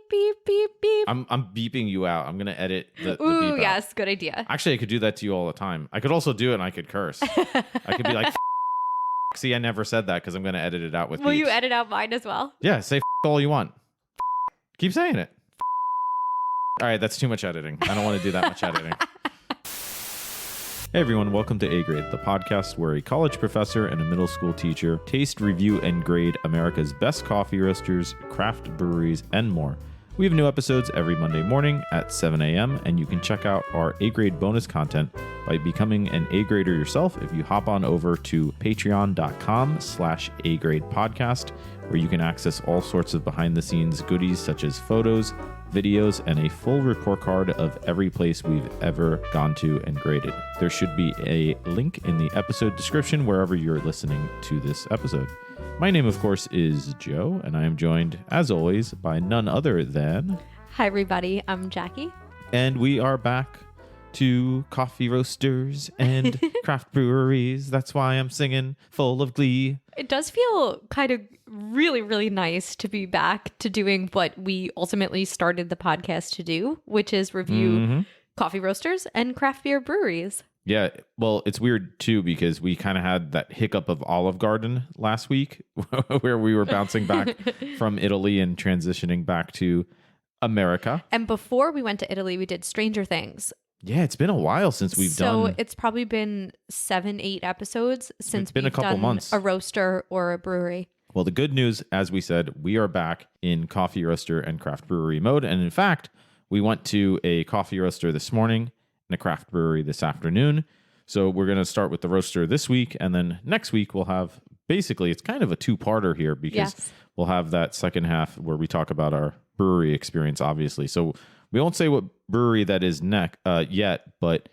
beep, beep, beep. I'm beeping you out. I'm going to edit the Ooh, beep yes. out. Good idea. Actually, I could do that to you all the time. I could also do it and I could curse. I could be like, see, I never said that because I'm going to edit it out with Will beeps. you edit out mine as well? Yeah, say all you want. Keep saying it. All right, that's too much editing. I don't want to do that much editing. Hey everyone, welcome to A Grade, the podcast where a college professor and a middle school teacher taste, review, and grade America's best coffee roasters, craft breweries, and more. We have new episodes every Monday morning at 7 a.m., and you can check out our A Grade bonus content by becoming an A Grader yourself if you hop on over to patreon.com/A Grade podcast, where you can access all sorts of behind-the-scenes goodies such as photos, videos, and a full report card of every place we've ever gone to and graded. There should be a link in the episode description wherever you're listening to this episode. My name, of course, is Joe, and I am joined, as always, by none other than... Hi, everybody. I'm Jackie. And we are back to coffee roasters and craft breweries. That's why I'm singing full of glee. It does feel kind of really, really nice to be back to doing what we ultimately started the podcast to do, which is review coffee roasters and craft beer breweries. Yeah, well, it's weird, too, because we kind of had that hiccup of Olive Garden last week where we were bouncing back from Italy and transitioning back to America. And before we went to Italy, we did Stranger Things. Yeah, it's been a while since we've done... So it's probably been 7-8 episodes since it's been we've a couple done months. A roaster or a brewery. Well, the good news, as we said, we are back in coffee roaster and craft brewery mode. And in fact, we went to a coffee roaster this morning and a craft brewery this afternoon. So we're going to start with the roaster this week. And then next week, we'll have basically, it's kind of a two-parter here because we'll have that second half where we talk about our brewery experience, obviously. So we won't say what brewery that is yet, but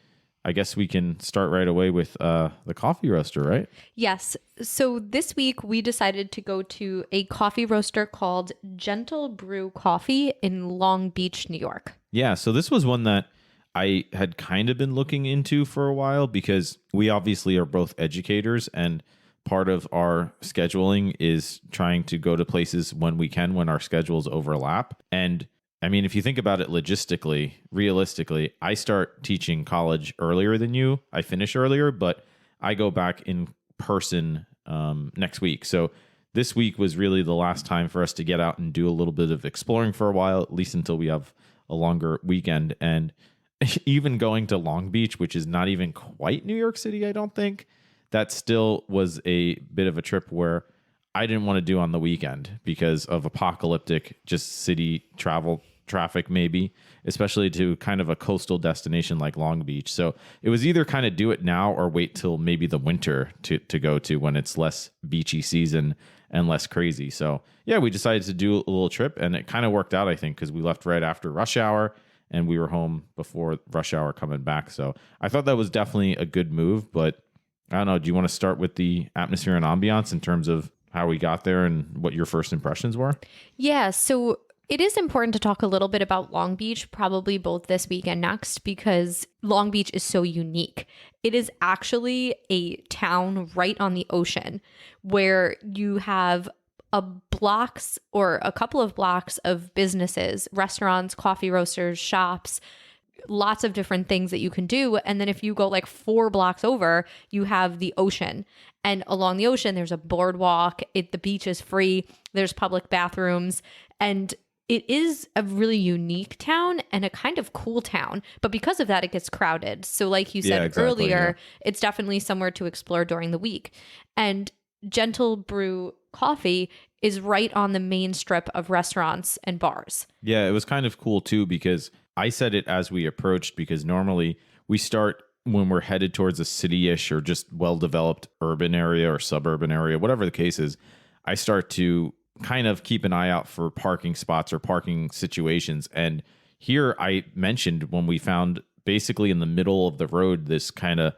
I guess we can start right away with the coffee roaster, right? Yes. So this week we decided to go to a coffee roaster called Gentle Brew Coffee in Long Beach, New York. Yeah. So this was one that I had kind of been looking into for a while because we obviously are both educators, and part of our scheduling is trying to go to places when we can, when our schedules overlap. And I mean, if you think about it logistically, realistically, I start teaching college earlier than you. I finish earlier, but I go back in person next week. So this week was really the last time for us to get out and do a little bit of exploring for a while, at least until we have a longer weekend. And even going to Long Beach, which is not even quite New York City, I don't think, that still was a bit of a trip where I didn't want to do on the weekend because of apocalyptic just city traffic, maybe, especially to kind of a coastal destination like Long Beach. So it was either kind of do it now or wait till maybe the winter to go to when it's less beachy season and less crazy. So yeah, we decided to do a little trip, and it kind of worked out, I think, because we left right after rush hour and we were home before rush hour coming back. So I thought that was definitely a good move, but I don't know. Do you want to start with the atmosphere and ambiance in terms of how we got there and what your first impressions were? Yeah, so it is important to talk a little bit about Long Beach, probably both this week and next, because Long Beach is so unique. It is actually a town right on the ocean where you have blocks or a couple of blocks of businesses, restaurants, coffee roasters, shops, lots of different things that you can do. And then if you go like 4 blocks over, you have the ocean. And along the ocean, there's a boardwalk. The beach is free. There's public bathrooms. And it is a really unique town and a kind of cool town. But because of that, it gets crowded. So like you said earlier, it's definitely somewhere to explore during the week. And Gentle Brew Coffee is right on the main strip of restaurants and bars. Yeah, it was kind of cool too, because I said it as we approached, because normally we start when we're headed towards a city-ish or just well-developed urban area or suburban area, whatever the case is, I start to kind of keep an eye out for parking spots or parking situations. And here I mentioned when we found basically in the middle of the road, this kind of,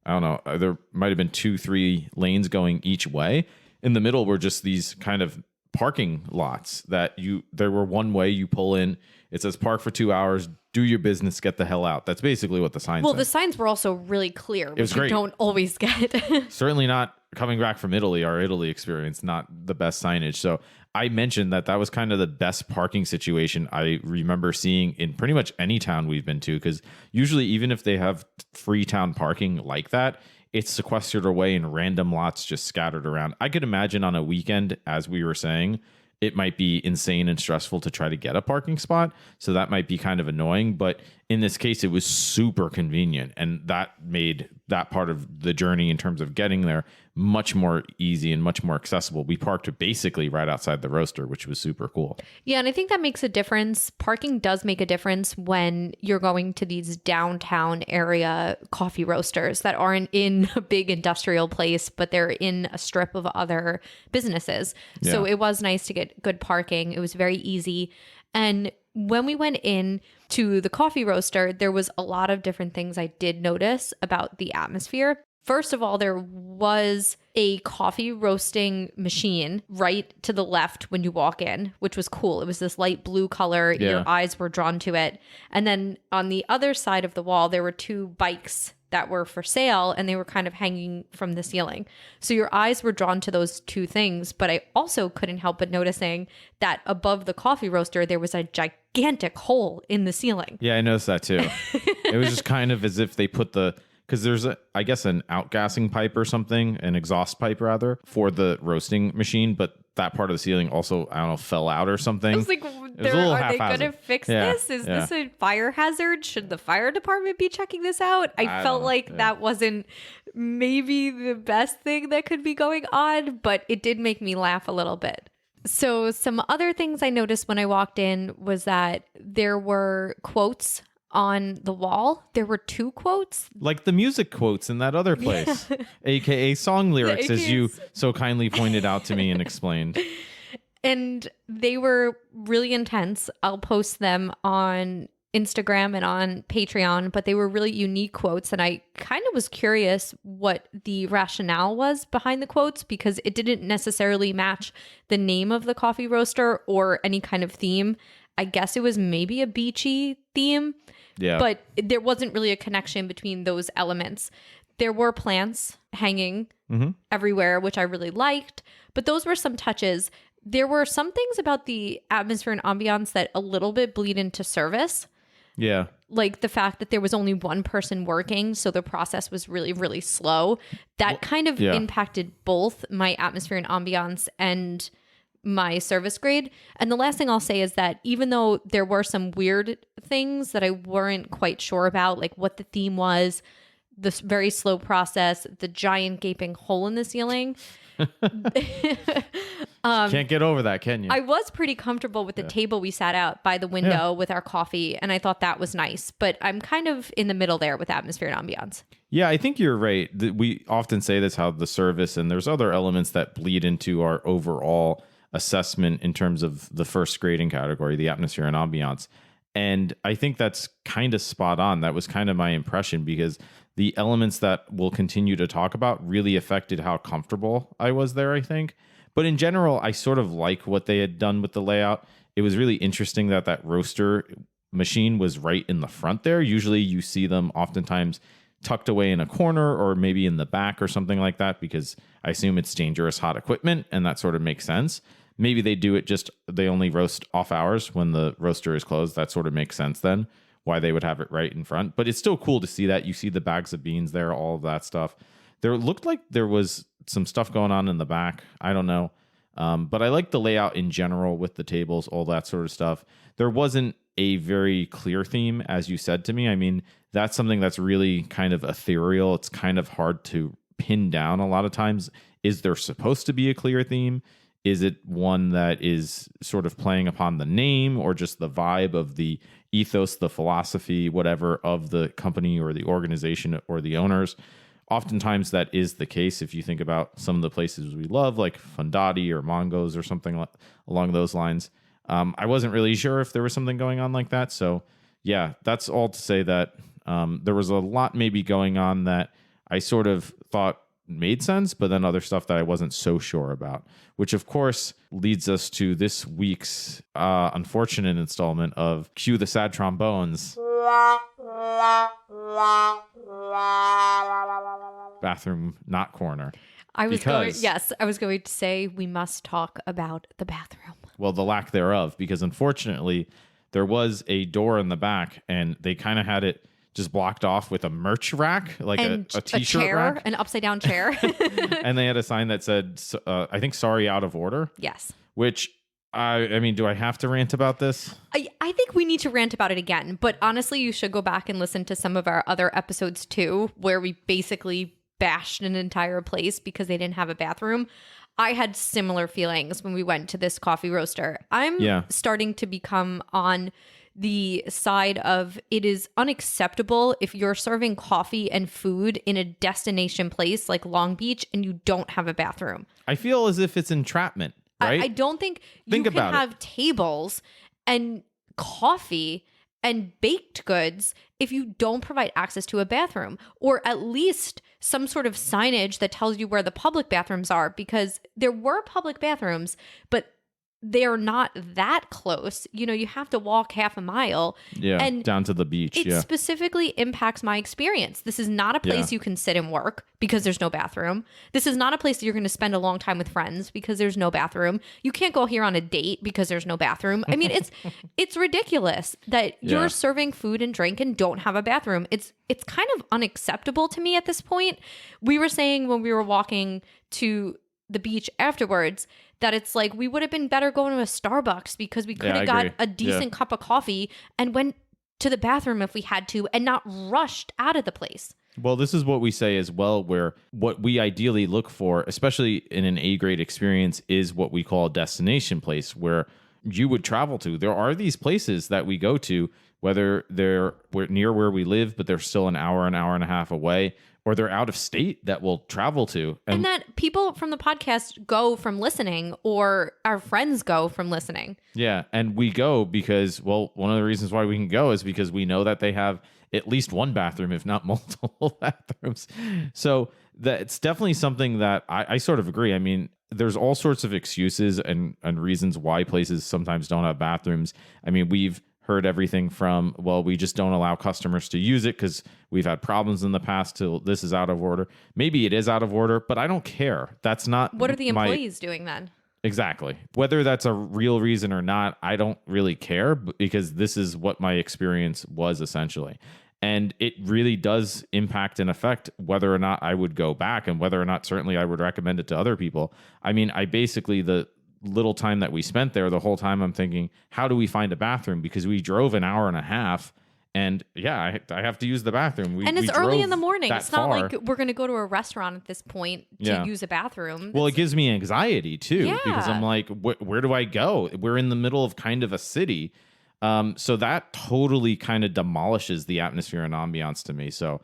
I don't know, there might have been 2-3 lanes going each way. In the middle were just these kind of parking lots that there were one way you pull in. It says park for 2 hours, do your business, get the hell out. That's basically what the sign said. Well, the signs were also really clear, which you don't always get. Certainly not coming back from Italy, our Italy experience, not the best signage. So I mentioned that was kind of the best parking situation I remember seeing in pretty much any town we've been to, because usually even if they have free town parking like that, it's sequestered away in random lots just scattered around. I could imagine on a weekend, as we were saying, it might be insane and stressful to try to get a parking spot. So that might be kind of annoying. But in this case, it was super convenient. And that made that part of the journey in terms of getting there much more easy and much more accessible. We parked basically right outside the roaster, which was super cool. Yeah, and I think that makes a difference. Parking does make a difference when you're going to these downtown area coffee roasters that aren't in a big industrial place, but they're in a strip of other businesses. Yeah. So it was nice to get good parking. It was very easy. And when we went in to the coffee roaster, there was a lot of different things I did notice about the atmosphere. First of all, there was a coffee roasting machine right to the left when you walk in, which was cool. It was this light blue color. Yeah. Your eyes were drawn to it. And then on the other side of the wall, there were two bikes that were for sale, and they were kind of hanging from the ceiling. So your eyes were drawn to those two things. But I also couldn't help but noticing that above the coffee roaster, there was a gigantic hole in the ceiling. Yeah, I noticed that too. It was just kind of as if they put because there's I guess an outgassing pipe or something, an exhaust pipe rather, for the roasting machine, but that part of the ceiling also, I don't know, fell out or something. I was like, are they going to fix this? Is this a fire hazard? Should the fire department be checking this out? I felt like that wasn't maybe the best thing that could be going on, but it did make me laugh a little bit. So some other things I noticed when I walked in was that there were quotes on the wall. There were two quotes. Like the music quotes in that other place, aka song lyrics, as you so kindly pointed out to me and explained. And they were really intense. I'll post them on Instagram and on Patreon, but they were really unique quotes. And I kind of was curious what the rationale was behind the quotes, because it didn't necessarily match the name of the coffee roaster or any kind of theme. I guess it was maybe a beachy theme. Yeah. But there wasn't really a connection between those elements. There were plants hanging everywhere, which I really liked, but those were some touches. There were some things about the atmosphere and ambiance that a little bit bleed into service. Yeah. Like the fact that there was only one person working, so the process was really, really slow. That kind of impacted both my atmosphere and ambiance and my service grade. And the last thing I'll say is that even though there were some weird things that I weren't quite sure about, like what the theme was, this very slow process, the giant gaping hole in the ceiling. Can't get over that, can you? I was pretty comfortable with the table we sat out by the window with our coffee, and I thought that was nice. But I'm kind of in the middle there with atmosphere and ambiance. Yeah, I think you're right. We often say this, how the service, and there's other elements that bleed into our overall assessment in terms of the first grading category, the atmosphere and ambiance. And I think that's kind of spot on. That was kind of my impression, because the elements that we'll continue to talk about really affected how comfortable I was there, I think. But in general, I sort of like what they had done with the layout. It was really interesting that roaster machine was right in the front there. Usually you see them oftentimes tucked away in a corner or maybe in the back or something like that, because I assume it's dangerous hot equipment, and that sort of makes sense. Maybe they do it they only roast off hours when the roaster is closed. That sort of makes sense then, why they would have it right in front. But it's still cool to see that. You see the bags of beans there, all of that stuff. There looked like there was some stuff going on in the back. I don't know. But I like the layout in general with the tables, all that sort of stuff. There wasn't a very clear theme, as you said to me. I mean, that's something that's really kind of ethereal. It's kind of hard to pin down a lot of times. Is there supposed to be a clear theme? Is it one that is sort of playing upon the name or just the vibe of the ethos, the philosophy, whatever, of the company or the organization or the owners? Oftentimes that is the case if you think about some of the places we love, like Fondati or Mongo's or something along those lines. I wasn't really sure if there was something going on like that. So yeah, that's all to say that there was a lot maybe going on that I sort of thought made sense, but then other stuff that I wasn't so sure about, which of course leads us to this week's unfortunate installment of Cue the Sad Trombones. Bathroom not corner. I was Because, going to say we must talk about the bathroom. well, the lack thereof, because unfortunately there was a door in the back and they kind of had it just blocked off with a merch rack, like And a t-shirt chair, rack. an upside down chair. And they had a sign that said, I think, sorry, out of order, Yes. which I mean, do I have to rant about this? I think we need to rant about it again, but honestly, you should go back and listen to some of our other episodes too, where we basically bashed an entire place because they didn't have a bathroom. I had similar feelings when we went to this coffee roaster. I'm starting to become on the side of it is unacceptable if you're serving coffee and food in a destination place like Long Beach and you don't have a bathroom. I feel as if it's entrapment, right? I don't think you can have tables and coffee and baked goods if you don't provide access to a bathroom, or at least some sort of signage that tells you where the public bathrooms are, because there were public bathrooms, but they're not that close. You know, you have to walk half a mile. Yeah, and down to the beach. It specifically impacts my experience. This is not a place you can sit and work because there's no bathroom. This is not a place that you're going to spend a long time with friends because there's no bathroom. You can't go here on a date because there's no bathroom. I mean, it's ridiculous that you're serving food and drink and don't have a bathroom. It's kind of unacceptable to me at this point. We were saying when we were walking to the beach afterwards that it's like we would have been better going to a Starbucks because we could have got a decent cup of coffee and went to the bathroom if we had to and not rushed out of the place. Well, this is what we say as well, where what we ideally look for, especially in an A-grade experience, is what we call a destination place where you would travel to. There are these places that we go to, whether they're near where we live, but they're still an hour and a half away, or they're out of state that we'll travel to. And that people from the podcast go from listening, or our friends go from listening. Yeah. And we go because, well, one of the reasons why we can go is because we know that they have at least one bathroom, if not multiple bathrooms. So it's definitely something that I sort of agree. I mean, there's all sorts of excuses and reasons why places sometimes don't have bathrooms. I mean, we've heard everything from, well, we just don't allow customers to use it because we've had problems in the past till this is out of order. Maybe it is out of order, but I don't care. That's not What are the employees doing then? Exactly. Whether that's a real reason or not, I don't really care because this is what my experience was essentially. And it really does impact and affect whether or not I would go back and whether or not certainly I would recommend it to other people. I mean, the little time that we spent there, the whole time I'm thinking, how do we find a bathroom? Because we drove an hour and a half and I have to use the bathroom. And it's early in the morning. It's not far. Like we're going to go to a restaurant at this point to use a bathroom. Well, it gives me anxiety too, because I'm like, where do I go? We're in the middle of kind of a city. So that totally kind of demolishes the atmosphere and ambiance to me. So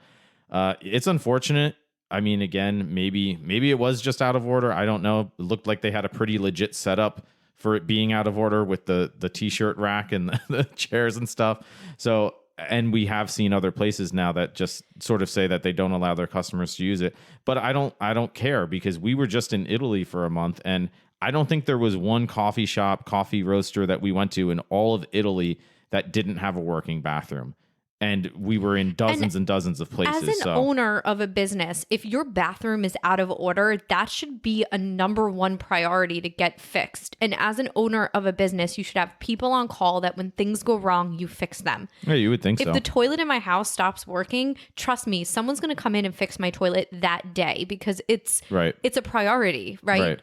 it's unfortunate. I mean, again, maybe it was just out of order. I don't know. It looked like they had a pretty legit setup for it being out of order with the t-shirt rack and the chairs and stuff. So, and we have seen other places now that just sort of say that they don't allow their customers to use it. But I don't care because we were just in Italy for a month and I don't think there was one coffee shop, coffee roaster that we went to in all of Italy that didn't have a working bathroom. And we were in dozens and dozens of places. As an owner of a business, if your bathroom is out of order, that should be a number one priority to get fixed. And as an owner of a business, you should have people on call that when things go wrong, you fix them. Yeah, you would think so. If the toilet in my house stops working, trust me, someone's going to come in and fix my toilet that day because it's a priority, right?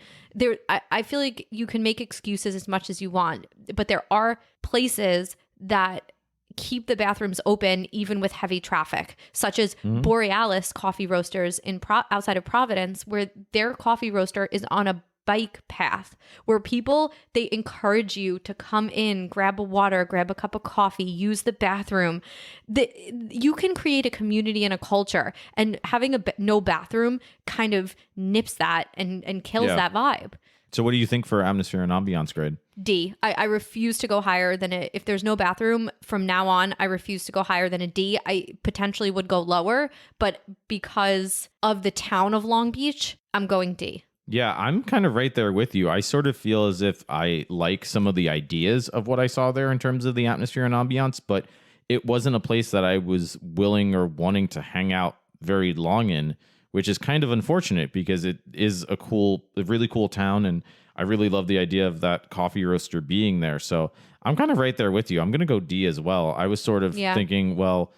I feel like you can make excuses as much as you want, but there are places that keep the bathrooms open even with heavy traffic, such as Borealis Coffee Roasters outside of Providence, where their coffee roaster is on a bike path where they encourage you to come in, grab a water, grab a cup of coffee, use the bathroom. You can create a community and a culture, and having no bathroom kind of nips that and kills that vibe. So what do you think for atmosphere and ambiance grade? D. I refuse to go higher than it. If there's no bathroom from now on, I refuse to go higher than a D. I potentially would go lower, but because of the town of Long Beach, I'm going D. Yeah, I'm kind of right there with you. I sort of feel as if I like some of the ideas of what I saw there in terms of the atmosphere and ambiance, but it wasn't a place that I was willing or wanting to hang out very long in, which is kind of unfortunate because it is a really cool town. And I really love the idea of that coffee roaster being there. So I'm kind of right there with you. I'm going to go D as well. I was sort of thinking, well,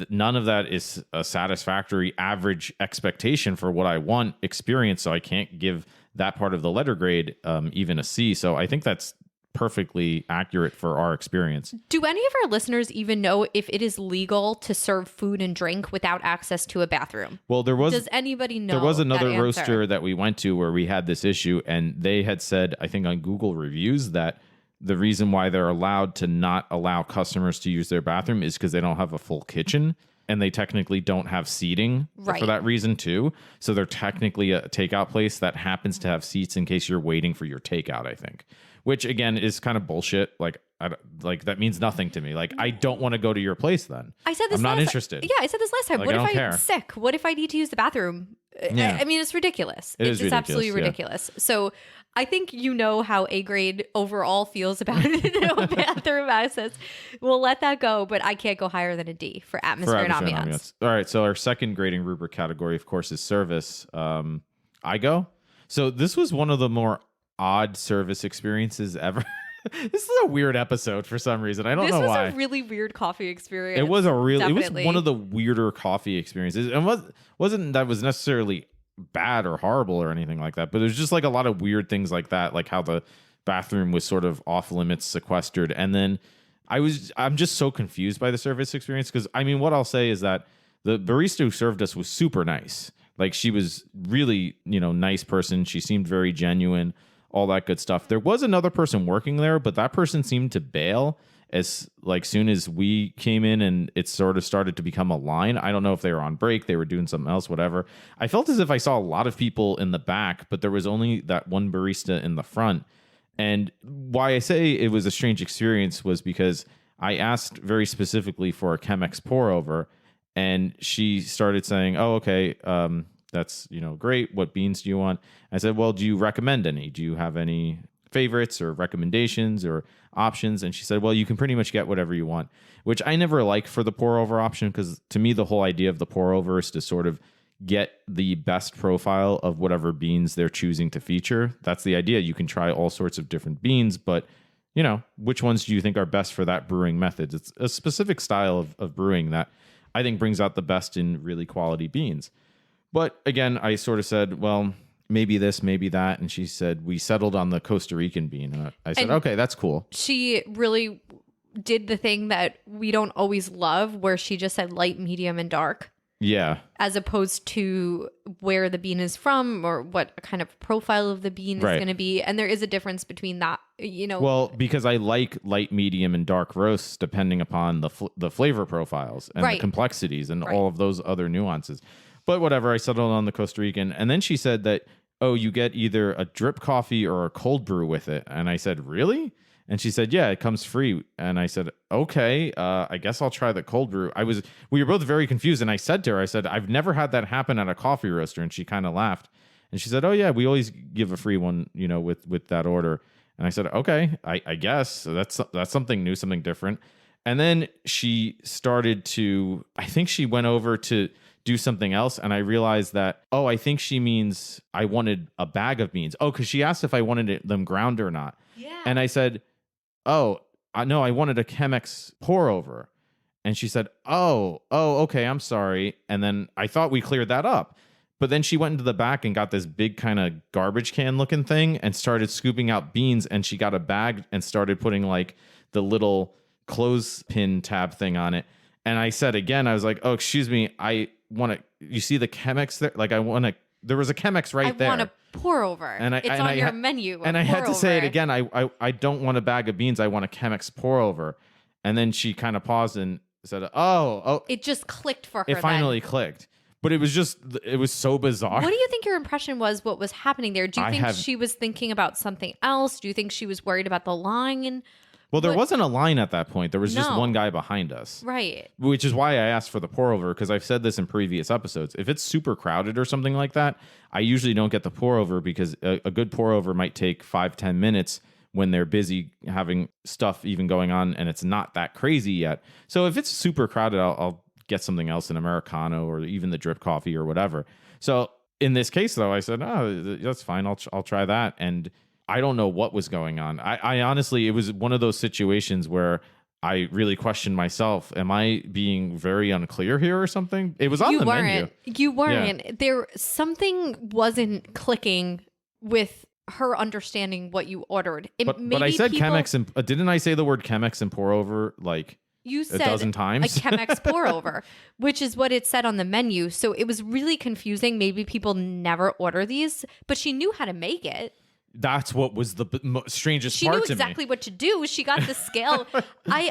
none of that is a satisfactory average expectation for what I want experience. So I can't give that part of the letter grade even a C. So I think that's perfectly accurate for our experience. Do any of our listeners even know if it is legal to serve food and drink without access to a bathroom? Well, does anybody know? There was another that roaster that we went to where we had this issue, and they had said, I think on Google reviews, that the reason why they're allowed to not allow customers to use their bathroom is because they don't have a full kitchen. And they technically don't have seating for that reason too. So they're technically a takeout place that happens to have seats in case you're waiting for your takeout, I think. Which again is kind of bullshit. Like that means nothing to me. Like, I don't want to go to your place then. I said this. I'm not interested. Yeah, I said this last time. Like, what if I'm sick? What if I need to use the bathroom? Yeah. I mean, it's ridiculous. It's ridiculous, absolutely ridiculous. So I think you know how A grade overall feels about no bathroom access. We'll let that go, but I can't go higher than a D for atmosphere and ambiance. All right, so our second grading rubric category, of course, is service. I go. So this was one of the more odd service experiences ever. This is a weird episode for some reason. I don't know why. This was a really weird coffee experience. It was it was one of the weirder coffee experiences. And wasn't that was necessarily bad or horrible or anything like that, but there's just like a lot of weird things like that, like how the bathroom was sort of off limits, sequestered. And then I'm just so confused by the service experience, because I mean, what I'll say is that the barista who served us was super nice. Like, she was really, nice person. She seemed very genuine, all that good stuff. There was another person working there, but that person seemed to bail as soon as we came in, and it sort of started to become a line. I don't know if they were on break, they were doing something else, whatever. I felt as if I saw a lot of people in the back, but there was only that one barista in the front. And why I say it was a strange experience was because I asked very specifically for a Chemex pour over, and she started saying, "Oh, okay, that's great. What beans do you want?" I said, "Well, do you recommend any? Do you have any favorites or recommendations or options?" And she said, "Well, you can pretty much get whatever you want," which I never like for the pour over option, because to me the whole idea of the pour over is to sort of get the best profile of whatever beans they're choosing to feature. That's the idea. You can try all sorts of different beans, but which ones do you think are best for that brewing method? It's a specific style of brewing that I think brings out the best in really quality beans. But again, I sort of said, well, maybe this, maybe that. And she said, we settled on the Costa Rican bean. And I said, okay, that's cool. She really did the thing that we don't always love, where she just said light, medium, and dark. Yeah. As opposed to where the bean is from or what kind of profile of the bean is going to be. And there is a difference between that, Well, because I like light, medium, and dark roasts depending upon the flavor profiles and the complexities and all of those other nuances. But whatever, I settled on the Costa Rican. And then she said that, oh, you get either a drip coffee or a cold brew with it. And I said, really? And she said, yeah, it comes free. And I said, okay, I guess I'll try the cold brew. We were both very confused. And I said to her, I've never had that happen at a coffee roaster. And she kind of laughed. And she said, oh yeah, we always give a free one, with that order. And I said, okay, I guess so that's something new, something different. And then she started to, I think she went over to do something else. And I realized that, oh, I think she means I wanted a bag of beans. Oh, because she asked if I wanted them ground or not. Yeah. And I said, oh, no, I wanted a Chemex pour over. And she said, oh, okay, I'm sorry. And then I thought we cleared that up. But then she went into the back and got this big kind of garbage can looking thing and started scooping out beans. And she got a bag and started putting like the little clothespin tab thing on it. And I said again, I was like, oh, excuse me, I want to, you see the Chemex there? Like there was a Chemex right there. I want a pour over. And it's on your menu. And I had to say it again. I don't want a bag of beans. I want a Chemex pour over. And then she kind of paused and said, oh. It just clicked for her. It finally clicked. But it was so bizarre. What do you think your impression was what was happening there? Do you think she was thinking about something else? Do you think she was worried about the line? Well, there wasn't a line at that point. There was just one guy behind us. Right. Which is why I asked for the pour over, because I've said this in previous episodes. If it's super crowded or something like that, I usually don't get the pour over, because a good pour over might take 5-10 minutes when they're busy having stuff even going on and it's not that crazy yet. So if it's super crowded, I'll get something else, an Americano or even the drip coffee or whatever. So in this case, though, I said, oh, that's fine. I'll try that. And I don't know what was going on. I honestly, it was one of those situations where I really questioned myself. Am I being very unclear here or something? It was on the menu. You weren't. There, something wasn't clicking with her understanding what you ordered. But I said Chemex and didn't I say the word Chemex and pour over like you said a dozen times? A Chemex pour over, which is what it said on the menu. So it was really confusing. Maybe people never order these, but she knew how to make it. That's what was the strangest part to me. She knew exactly what to do. She got the scale.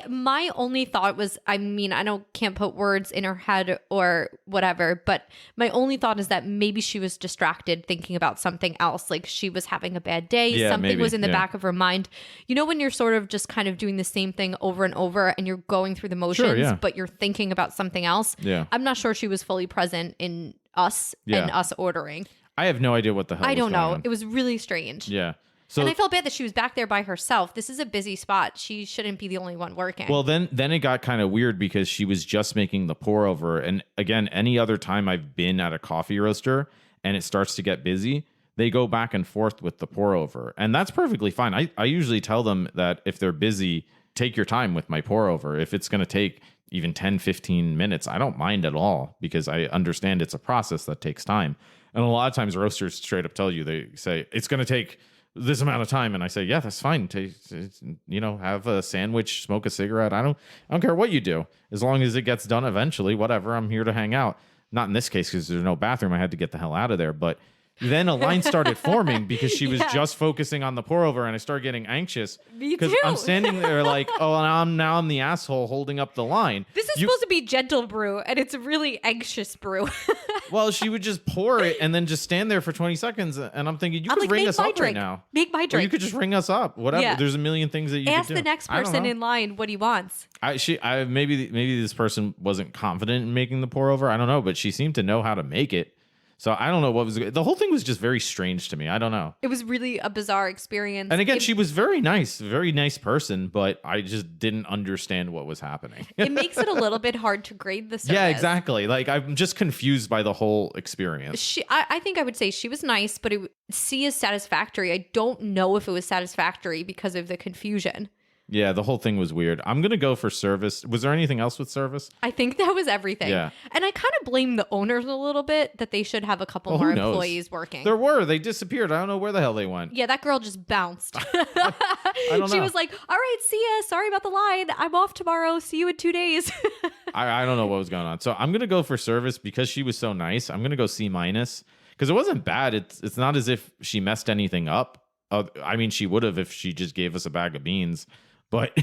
My only thought was, I mean, can't put words in her head or whatever, but my only thought is that maybe she was distracted thinking about something else. Like she was having a bad day. Yeah, something maybe. was in the back of her mind. You know, when you're sort of just kind of doing the same thing over and over and you're going through the motions, but you're thinking about something else. Yeah. I'm not sure she was fully present in us and us ordering. I have no idea what the hell I don't know. on. It was really strange. Yeah. So, and I felt bad that she was back there by herself. This is a busy spot. She shouldn't be the only one working. Well, then it got kind of weird because she was just making the pour over. And again, any other time I've been at a coffee roaster and it starts to get busy, they go back and forth with the pour over. And that's perfectly fine. I usually tell them that if they're busy, take your time with my pour over. If it's going to take even 10, 15 minutes, I don't mind at all because I understand it's a process that takes time. And a lot of times roasters straight up tell you, they say, it's going to take this amount of time. And I say, yeah, that's fine. Have a sandwich, smoke a cigarette. I don't care what you do. As long as it gets done eventually, whatever, I'm here to hang out. Not in this case because there's no bathroom. I had to get the hell out of there. But then a line started forming because she was just focusing on the pour over, and I started getting anxious. Me too. I'm standing there like, oh, and I'm the asshole holding up the line. This is supposed to be Gentle Brew, and it's a really anxious brew. Well, she would just pour it and then just stand there for 20 seconds, and I'm thinking, you could ring us up right now. Make my drink. Or you could just ring us up. Whatever. Yeah. There's a million things that you Ask could do. the next person in line what he wants. Maybe this person wasn't confident in making the pour over. I don't know, but she seemed to know how to make it. So I don't know what was the whole thing was just very strange to me. I don't know. It was really a bizarre experience. And again, she was very nice person, but I just didn't understand what was happening. It makes it a little bit hard to grade the service. Yeah, exactly. Like I'm just confused by the whole experience. I think I would say she was nice, but C is satisfactory. I don't know if it was satisfactory because of the confusion. Yeah, the whole thing was weird. I'm going to go for service. Was there anything else with service? I think that was everything. Yeah. And I kind of blame the owners a little bit that they should have a couple more employees working. They disappeared. I don't know where the hell they went. Yeah, that girl just bounced. I don't know. She was like, all right, see ya. Sorry about the line. I'm off tomorrow. See you in 2 days. I don't know what was going on. So I'm going to go for service because she was so nice. I'm going to go C- because it wasn't bad. It's not as if she messed anything up. I mean, she would have if she just gave us a bag of beans. But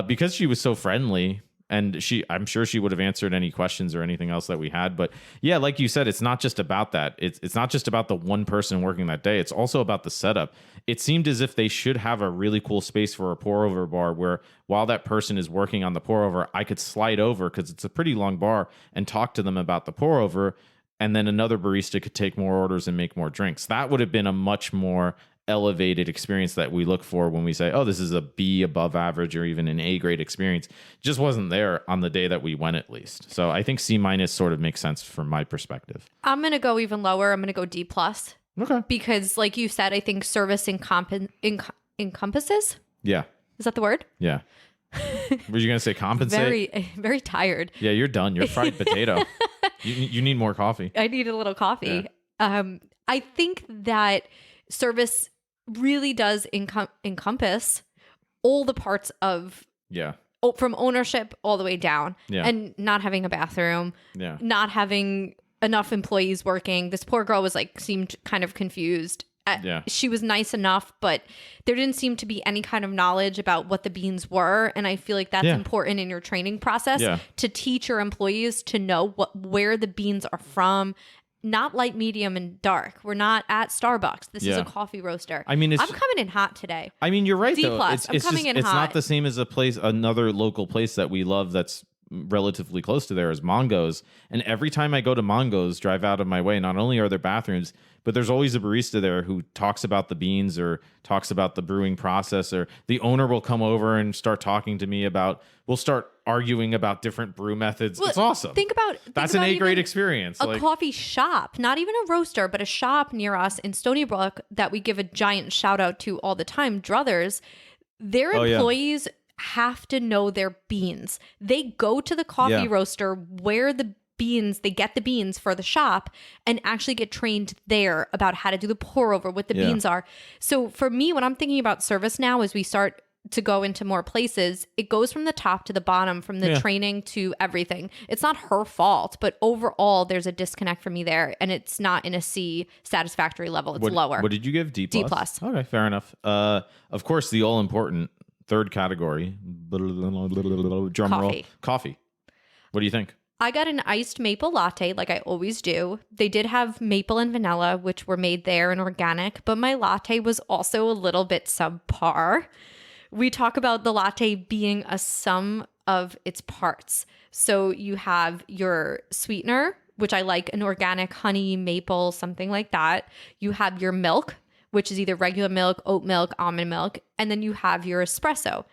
because she was so friendly, and I'm sure she would have answered any questions or anything else that we had. But yeah, like you said, it's not just about that. It's not just about the one person working that day. It's also about the setup. It seemed as if they should have a really cool space for a pour over bar where while that person is working on the pour over, I could slide over because it's a pretty long bar and talk to them about the pour over. And then another barista could take more orders and make more drinks. That would have been a much more elevated experience that we look for when we say, oh, this is a B above average or even an A grade experience. Just wasn't there on the day that we went, at least. So I think C- sort of makes sense from my perspective. I'm going to go even lower. I'm going to go D+. Okay. Because like you said, I think service encompasses. Yeah. Is that the word? Yeah. Were you going to say compensate? Very tired. Yeah, you're done. You're fried potato. You need more coffee. I need a little coffee. Yeah. I think that service really does encompass all the parts of from ownership all the way down, and not having a bathroom, not having enough employees working. This poor girl seemed kind of confused. She was nice enough, but there didn't seem to be any kind of knowledge about what the beans were, and I feel like that's important in your training process to teach your employees to know where the beans are from. Not light, medium, and dark. We're not at Starbucks. This is a coffee roaster. I mean, I'm coming in hot today. I mean, you're right, D+, though. I'm coming in it's hot. not the same as another local place that we love that's relatively close to there is Mongo's. And every time I go to Mongo's, drive out of my way, not only are there bathrooms, but there's always a barista there who talks about the beans or talks about the brewing process, or the owner will come over and start talking to me about, we'll start arguing about different brew methods. Well, it's awesome. That's an great experience. A coffee shop, not even a roaster, but a shop near us in Stony Brook that we give a giant shout out to all the time, Druthers. Their employees have to know their beans. They go to the coffee roaster where they get the beans for the shop and actually get trained there about how to do the pour over, what the beans are. So for me, when I'm thinking about service now, as we start to go into more places, it goes from the top to the bottom, from the training to everything. It's not her fault, but overall there's a disconnect for me there, and it's not in a C satisfactory level. It's lower. What did you give? D+? D+. Okay, fair enough. Of course, the all important third category, drum roll, coffee. What do you think? I got an iced maple latte like I always do. They did have maple and vanilla, which were made there and organic, but my latte was also a little bit subpar. We talk about the latte being a sum of its parts. So you have your sweetener, which I like an organic honey, maple, something like that. You have your milk, which is either regular milk, oat milk, almond milk, and then you have your espresso.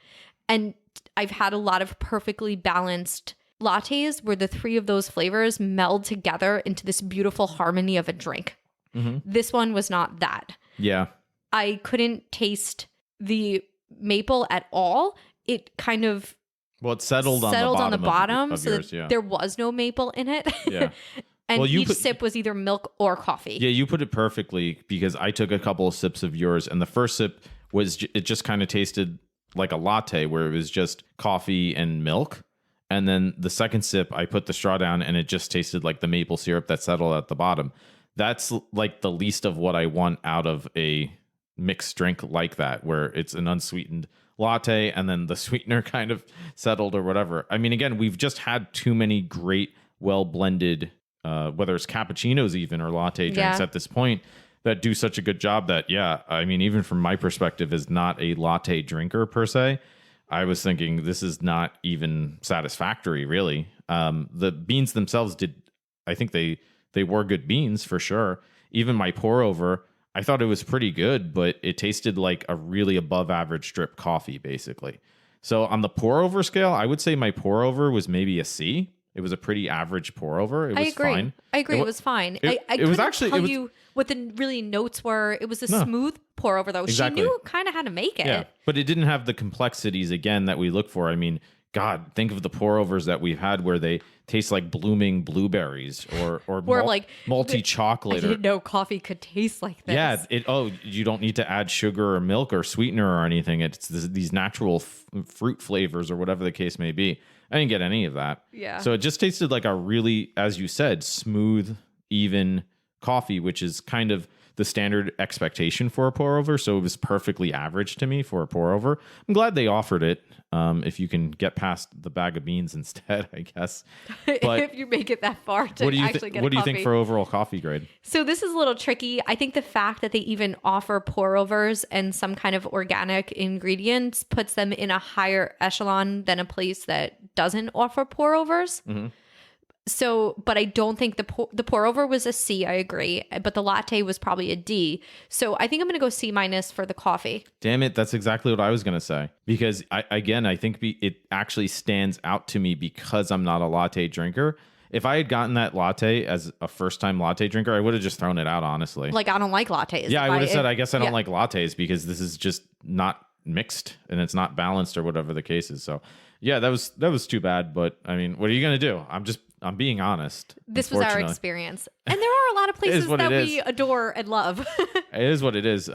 And I've had a lot of perfectly balanced lattes where the three of those flavors meld together into this beautiful harmony of a drink. Mm-hmm. This one was not that. Yeah. I couldn't taste the maple at all. It kind of it settled on the bottom of so yours, there was no maple in it. Yeah. And each sip was either milk or coffee. Yeah, you put it perfectly, because I took a couple of sips of yours, and the first sip it just kind of tasted like a latte where it was just coffee and milk. And then the second sip, I put the straw down and it just tasted like the maple syrup that settled at the bottom. That's like the least of what I want out of a mixed drink like that, where it's an unsweetened latte and then the sweetener kind of settled or whatever. I mean, again, we've just had too many great, well-blended, whether it's cappuccinos even or latte drinks at this point, that do such a good job that, I mean, even from my perspective as not a latte drinker per se, I was thinking this is not even satisfactory, really. The beans themselves I think they were good beans for sure. Even my pour over, I thought it was pretty good, but it tasted like a really above average drip coffee, basically. So on the pour over scale, I would say my pour over was maybe a C. It was a pretty average pour over. It was fine. I agree. It was fine. I couldn't tell you what the really notes were. It was a smooth pour over, though. Exactly. She knew kind of how to make it. Yeah, but it didn't have the complexities, again, that we look for. I mean, God, think of the pour overs that we've had where they taste like blooming blueberries or like malty chocolate. I didn't know coffee could taste like this. Yeah. You don't need to add sugar or milk or sweetener or anything. It's these natural fruit flavors or whatever the case may be. I didn't get any of that. Yeah. So it just tasted like a really, as you said, smooth, even coffee, which is kind of the standard expectation for a pour over. So it was perfectly average to me for a pour over. I'm glad they offered it. If you can get past the bag of beans instead, I guess. But if you make it that far to actually get a coffee. What do you think for overall coffee grade? So this is a little tricky. I think the fact that they even offer pour overs and some kind of organic ingredients puts them in a higher echelon than a place that doesn't offer pour overs. Mm-hmm. So, but I don't think the pour over was a C. I agree, but the latte was probably a D. So I think I'm going to go C- for the coffee. Damn it, that's exactly what I was going to say. Because I think it actually stands out to me because I'm not a latte drinker. If I had gotten that latte as a first-time latte drinker, I would have just thrown it out, honestly. Like, I don't like lattes. Yeah, I would have said, I guess I don't like lattes because this is just not mixed and it's not balanced or whatever the case is. So, yeah, that was too bad. But I mean, what are you going to do? I'm being honest. This was our experience. And there are a lot of places that we adore and love. It is what it is,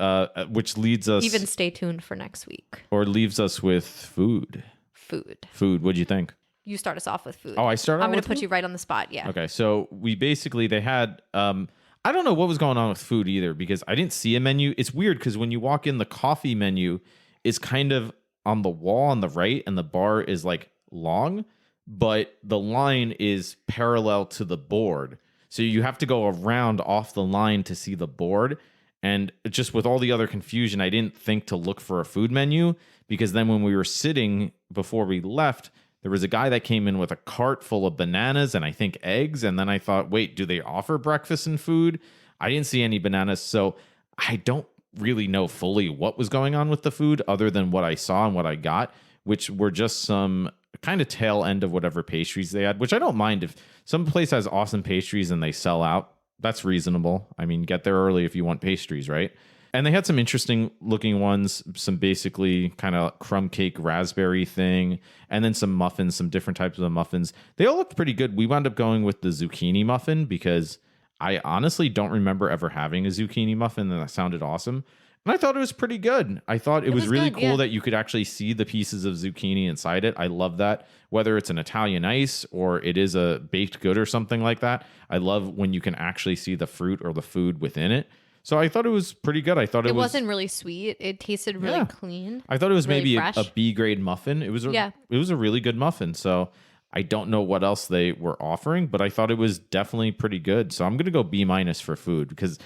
which leads us... Even stay tuned for next week. Or leaves us with food. Food. What'd you think? You start us off with food. Oh, I started I'm going to put you right on the spot, yeah. Okay, so they had... I don't know what was going on with food either because I didn't see a menu. It's weird because when you walk in, the coffee menu is kind of on the wall on the right and the bar is like long, but the line is parallel to the board. So you have to go around off the line to see the board. And just with all the other confusion, I didn't think to look for a food menu because then when we were sitting before we left, There was a guy that came in with a cart full of bananas and I think eggs. And then I thought, wait, do they offer breakfast and food? I didn't see any bananas. So I don't really know fully what was going on with the food other than what I saw and what I got, which were just some kind of tail end of whatever pastries they had, which I don't mind. If some place has awesome pastries and they sell out, that's reasonable. I mean, get there early if you want pastries, right? And they had some interesting looking ones, some basically kind of crumb cake raspberry thing, and then some muffins, some different types of muffins. They all looked pretty good. We wound up going with the zucchini muffin because I honestly don't remember ever having a zucchini muffin, and that sounded awesome. And I thought it was pretty good. I thought it was really good, cool that you could actually see the pieces of zucchini inside it. I love that. Whether it's an Italian ice or it is a baked good or something like that, I love when you can actually see the fruit or the food within it. So I thought it was pretty good. I thought it wasn't really sweet. It tasted really clean. I thought it was really maybe fresh. a B grade muffin. It was a really good muffin. So I don't know what else they were offering, but I thought it was definitely pretty good. So I'm going to go B- for food because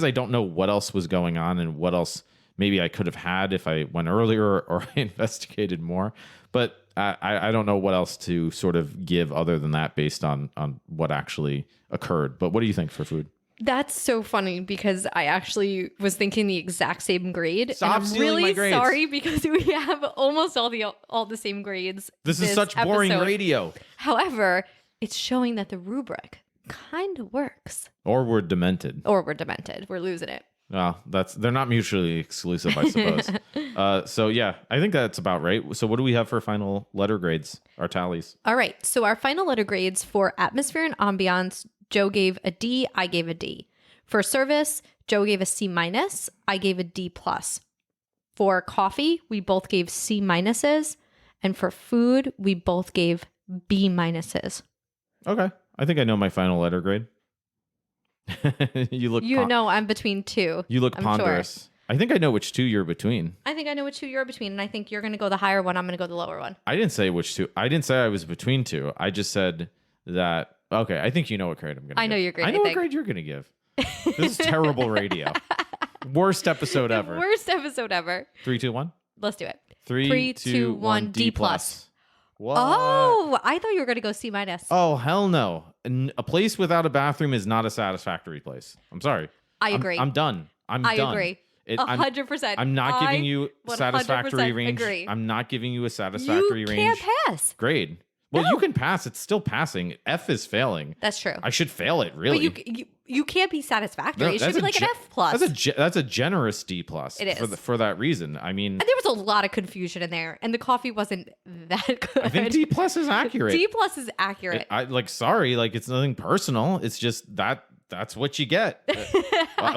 I don't know what else was going on and what else maybe I could have had if I went earlier or I investigated more. But I don't know what else to sort of give other than that based on what actually occurred. But what do you think for food? That's so funny because I actually was thinking the exact same grade. Stop and I'm stealing really my grades. sorry because we have almost all the same grades. This is such boring episode. radio. However, it's showing that the rubric kind of works. Or we're demented. We're losing it. Well, they're not mutually exclusive, I suppose. So yeah, I think that's about right. So what do we have for final letter grades, our tallies? All right. So our final letter grades for atmosphere and ambiance, Joe gave a D, I gave a D. For service, Joe gave a C-, I gave a D+. For coffee, we both gave C-. And for food, we both gave B-. Okay. I think I know my final letter grade. I'm between two. You look ponderous. Sure. I think I know which two you're between. I think I know which two you're between, and I think you're going to go the higher one. I'm going to go the lower one. I didn't say which two. I didn't say I was between two. I just said that. Okay, I think you know what grade I'm going to give. I know your grade. I know what grade you're going to give. This is terrible radio. Worst episode ever. Worst episode ever. 3, 2, 1. Let's do it. 3, 2, 1. D+. What? Oh, I thought you were going to go C-. Oh, hell no. A place without a bathroom is not a satisfactory place. I'm sorry. I agree. I'm done. I agree. 100%. I'm not giving you satisfactory range. Agree. I'm not giving you a satisfactory range. You can't pass. Grade. Well, you can pass. It's still passing. F is failing. That's true. I should fail it, really. But you can't be satisfactory. No, it should be like an F+. That's a generous D+. It is. For that reason. I mean, and there was a lot of confusion in there, and the coffee wasn't that good. I think D+ is accurate. D+ is accurate. Sorry, it's nothing personal. It's just that's what you get.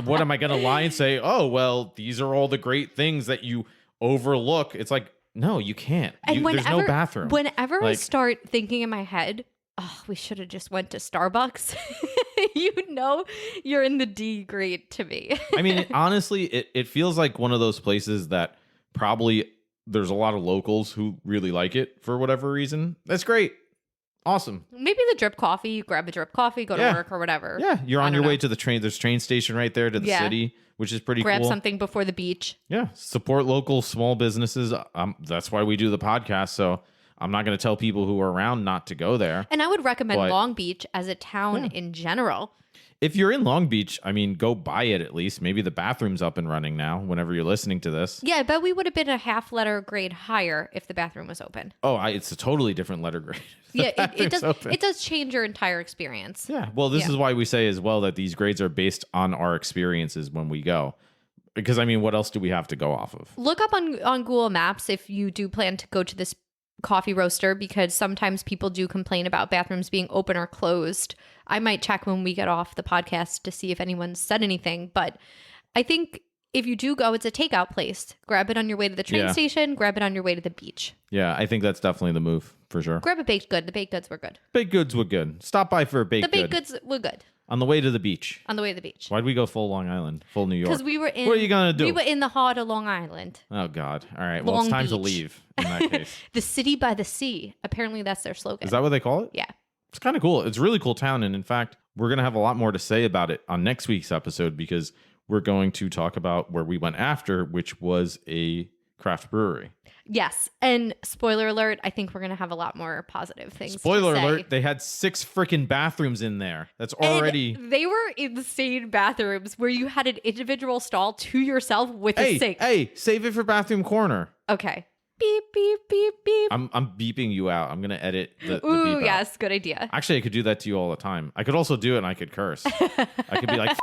What am I going to lie and say? Oh, well, these are all the great things that you overlook. It's like, no, you can't. There's no bathroom. Whenever I start thinking in my head, oh, we should have just went to Starbucks. You're in the D grade to me. I mean, honestly, it feels like one of those places that probably there's a lot of locals who really like it for whatever reason. That's great. Awesome. Maybe the drip coffee. You grab a drip coffee, go to work or whatever. Yeah, you're on your way to the train. There's a train station right there to the city, which is pretty cool. Grab something before the beach. Yeah, support local small businesses. That's why we do the podcast. So I'm not going to tell people who are around not to go there. And I would recommend Long Beach as a town in general. If you're in Long Beach, I mean, go buy it at least. Maybe the bathroom's up and running now whenever you're listening to this. Yeah, but we would have been a half letter grade higher if the bathroom was open. Oh, it's a totally different letter grade. Yeah, it does change your entire experience. Yeah, well, this is why we say as well that these grades are based on our experiences when we go. Because, I mean, what else do we have to go off of? Look up on Google Maps if you do plan to go to this coffee roaster, because sometimes people do complain about bathrooms being open or closed. I might check when we get off the podcast to see if anyone's said anything, but I think if you do go, it's a takeout place. Grab it on your way to the train station, grab it on your way to the beach. Yeah, I think that's definitely the move for sure. Grab a baked good. The baked goods were good. Baked goods were good. Stop by for a baked good. The baked goods were good. On the way to the beach. On the way to the beach. Why'd we go full Long Island, full New York? Because we were in. What are you gonna do? We were in the heart of Long Island. Oh God! All right. Well, it's time to leave. In that case, the city by the sea. Apparently, that's their slogan. Is that what they call it? Yeah. It's kind of cool. It's a really cool town, and in fact, we're gonna have a lot more to say about it on next week's episode because we're going to talk about where we went after, which was a craft brewery. Yes. And spoiler alert, I think we're going to have a lot more positive things. Spoiler to say. alert, they had 6 freaking bathrooms in there. That's already... And they were insane bathrooms where you had an individual stall to yourself with a sink. Hey, save it for bathroom corner. Okay. Beep, beep, beep, beep. I'm beeping you out. I'm going to edit the Ooh, beep yes. out. Good idea. Actually, I could do that to you all the time. I could also do it and I could curse. I could be like,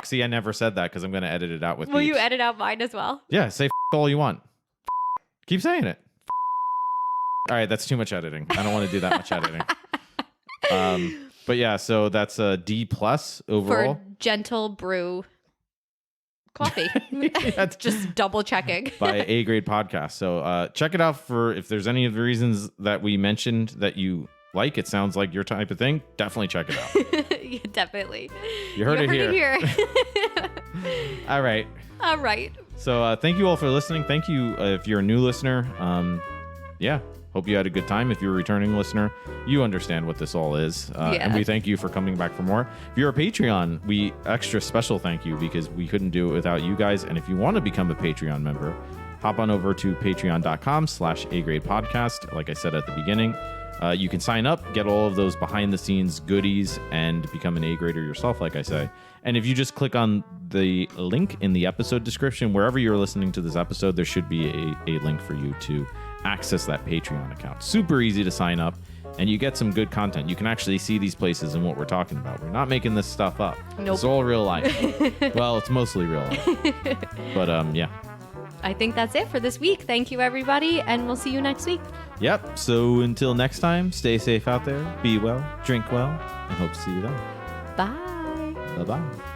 see, I never said that because I'm going to edit it out with Will beeps. you edit out mine as well? Yeah, say all you want. Keep saying it. All right, that's too much editing. I don't want to do that much editing. But yeah, so that's a D+ overall. For Gentle Brew Coffee. Just double checking. By A Grade Podcast. So check it out for if there's any of the reasons that we mentioned that you like. It sounds like your type of thing. Definitely check it out. Yeah, definitely. You heard it here. All right. All right. So thank you all for listening. Thank you if you're a new listener. Yeah. Hope you had a good time. If you're a returning listener, you understand what this all is. And we thank you for coming back for more. If you're a Patreon, we extra special thank you because we couldn't do it without you guys. And if you want to become a Patreon member, hop on over to patreon.com/agradepodcast. Like I said at the beginning, you can sign up, get all of those behind the scenes goodies, and become an A grader yourself, like I say. And if you just click on the link in the episode description, wherever you're listening to this episode, there should be a link for you to access that Patreon account. Super easy to sign up, and you get some good content. You can actually see these places and what we're talking about. We're not making this stuff up. Nope. It's all real life. Well, it's mostly real life. But yeah. I think that's it for this week. Thank you, everybody, and we'll see you next week. Yep. So until next time, stay safe out there, be well, drink well, and hope to see you then. Bye. Bye-bye.